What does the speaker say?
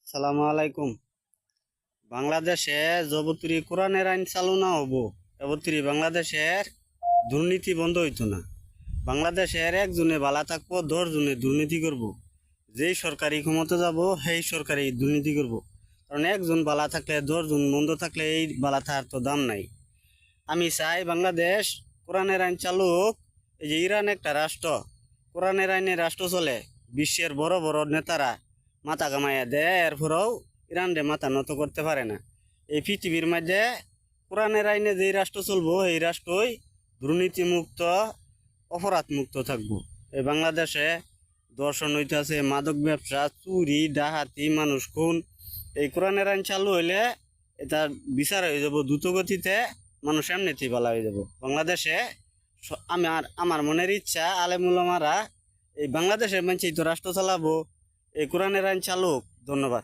সালামু আলাইকুম। বাংলাদেশে যবতরি কোরআনের আইন চালু না হবো এবতরি বাংলাদেশের দুর্নীতি বন্ধ হইতো না। বাংলাদেশের একজনে বালা থাকবো, 10 জনে দুর্নীতি করব। যেই সরকারি ক্ষমতা যাব সেই সরকারি দুর্নীতি করব। কারণ একজন বালা থাকলে 10 জন মন্দ থাকলে এই বালা থাকার তো দাম নাই। আমি চাই বাংলাদেশ কোরআনের আইন চালু হোক। এই যে ইরান একটা রাষ্ট্র, কোরআনের আইনে রাষ্ট্র চলে। বিশ্বের বড় বড় নেতারা মাথা কামাইয়া দেয়, এরপরেও ইরান রে মাথা নত করতে পারে না। এই পৃথিবীর মধ্যে কোরআনের আইনে যেই রাষ্ট্র চলবো এই রাষ্ট্রই দুর্নীতিমুক্ত, অপরাধ মুক্ত থাকবো। এই বাংলাদেশে দর্শন হইতেছে মাদক ব্যবসা, চুরি, ডাহাতি, মানুষ খুন। এই কোরআনের আইন চালু হইলে এটা বিচার হয়ে যাব দ্রুত গতিতে, মানুষ এমনিতেই ভালো হয়ে যাব বাংলাদেশে। আমার মনের ইচ্ছা আলেমুলামারা এই বাংলাদেশের মানুষই তো রাষ্ট্র চালাবো, এই কোরআনের আইন চালুক। ধন্যবাদ।